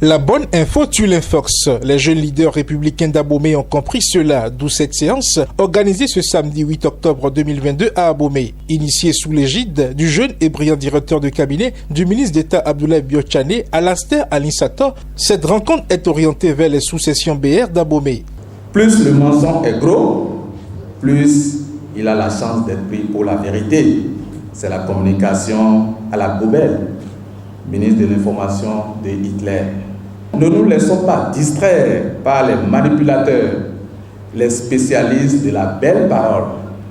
La bonne info tue l'infox. Les jeunes leaders républicains d'Abomey ont compris cela, d'où cette séance organisée ce samedi 8 octobre 2022 à Abomey. Initiée sous l'égide du jeune et brillant directeur de cabinet du ministre d'État Abdoulaye Biotchané, Alastair Alinsator, cette rencontre est orientée vers les sous-sessions BR d'Abomey. Plus le mensonge est gros, plus il a la chance d'être pris pour la vérité. C'est la communication à la poubelle, ministre de l'information de Hitler. Ne nous laissons pas distraire par les manipulateurs, les spécialistes de la belle parole.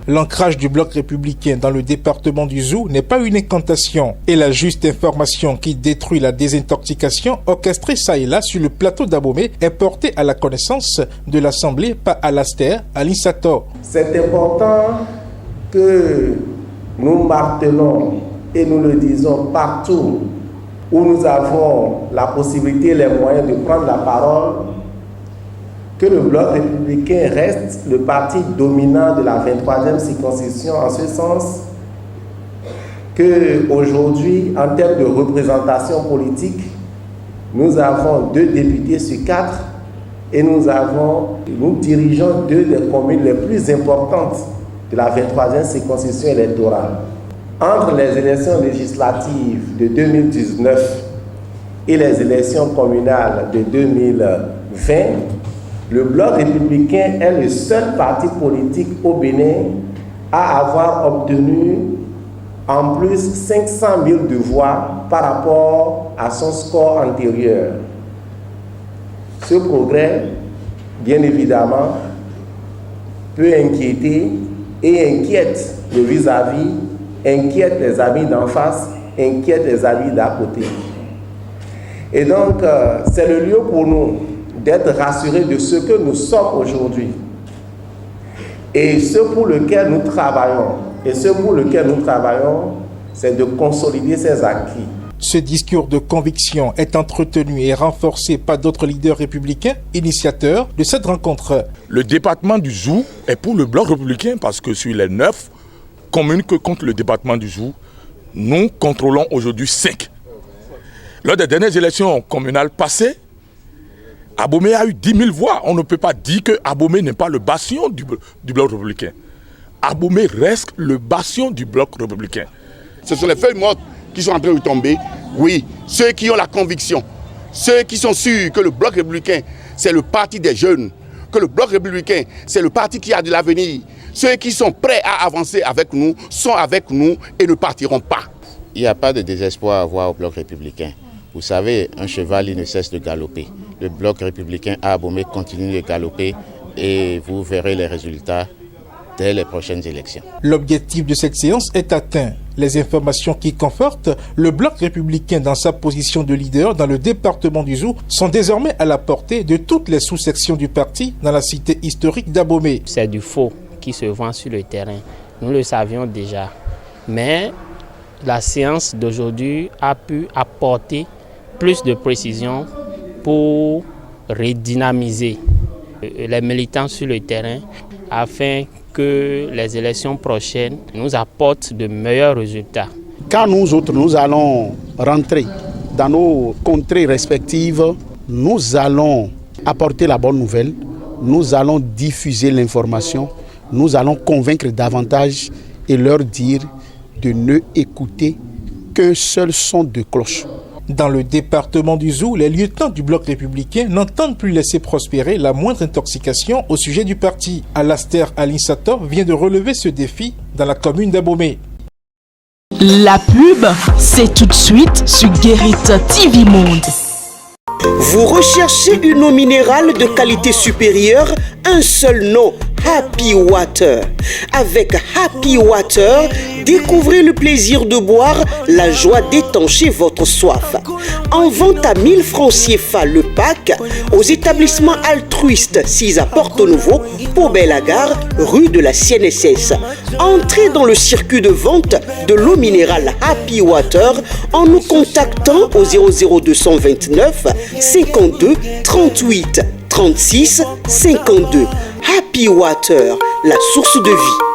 L'ancrage du bloc républicain dans le département du Zou n'est pas une incantation et la juste information qui détruit la désintoxication orchestrée ça et là sur le plateau d'Abomey est portée à la connaissance de l'Assemblée par Alastair Alinsator. C'est important que nous martelons et nous le disons partout où nous avons la possibilité, les moyens de prendre la parole, que le bloc républicain reste le parti dominant de la 23e circonscription, en ce sens qu'aujourd'hui, en termes de représentation politique, nous avons 2 députés sur 4 et nous dirigeons 2 des communes les plus importantes de la 23e circonscription électorale. Entre les élections législatives de 2019 et les élections communales de 2020, le bloc républicain est le seul parti politique au Bénin à avoir obtenu en plus 500 000 de voix par rapport à son score antérieur. Ce progrès, bien évidemment, peut inquiéter et inquiète le vis-à-vis, inquiète les amis d'en face, inquiète les amis d'à côté. Et donc, c'est le lieu pour nous d'être rassurés de ce que nous sommes aujourd'hui. Et ce pour lequel nous travaillons, c'est de consolider ces acquis. Ce discours de conviction est entretenu et renforcé par d'autres leaders républicains, initiateurs de cette rencontre. Le département du Zou est pour le bloc républicain parce que sur les 9 communes que compte le département du Zou, nous contrôlons aujourd'hui 5. Lors des dernières élections communales passées, Abomey a eu 10 000 voix. On ne peut pas dire que Abomey n'est pas le bastion du bloc républicain. Abomey reste le bastion du bloc républicain. Ce sont les feuilles mortes qui sont en train de tomber. Oui, ceux qui ont la conviction, ceux qui sont sûrs que le bloc républicain, c'est le parti des jeunes, que le bloc républicain, c'est le parti qui a de l'avenir. Ceux qui sont prêts à avancer avec nous sont avec nous et ne partiront pas. Il n'y a pas de désespoir à avoir au bloc républicain. Vous savez, un cheval, il ne cesse de galoper. Le bloc républicain à Abomey continue de galoper et vous verrez les résultats dès les prochaines élections. L'objectif de cette séance est atteint. Les informations qui confortent le bloc républicain dans sa position de leader dans le département du Zou sont désormais à la portée de toutes les sous-sections du parti dans la cité historique d'Abomey. C'est du faux qui se vend sur le terrain. Nous le savions déjà. Mais la séance d'aujourd'hui a pu apporter plus de précision pour redynamiser les militants sur le terrain afin que les élections prochaines nous apportent de meilleurs résultats. Quand nous autres, nous allons rentrer dans nos contrées respectives, nous allons apporter la bonne nouvelle, nous allons diffuser l'information, nous allons convaincre davantage et leur dire de ne écouter qu'un seul son de cloche. Dans le département du Zou, les lieutenants du bloc républicain n'entendent plus laisser prospérer la moindre intoxication au sujet du parti. Alastair Alinsator vient de relever ce défi dans la commune d'Abomey. La pub, c'est tout de suite sur Guérit TV Monde. Vous recherchez une eau minérale de qualité supérieure, un seul nom, Happy Water. Avec Happy Water, découvrez le plaisir de boire, la joie d'étancher votre soif. En vente à 1000 francs CFA le pack, aux établissements altruistes 6 à Porto-Nouveau, Pau-Belle-Gare, rue de la CNSS. Entrez dans le circuit de vente de l'eau minérale Happy Water en nous contactant au 00229 52 38 36 52. Happy Water, la source de vie.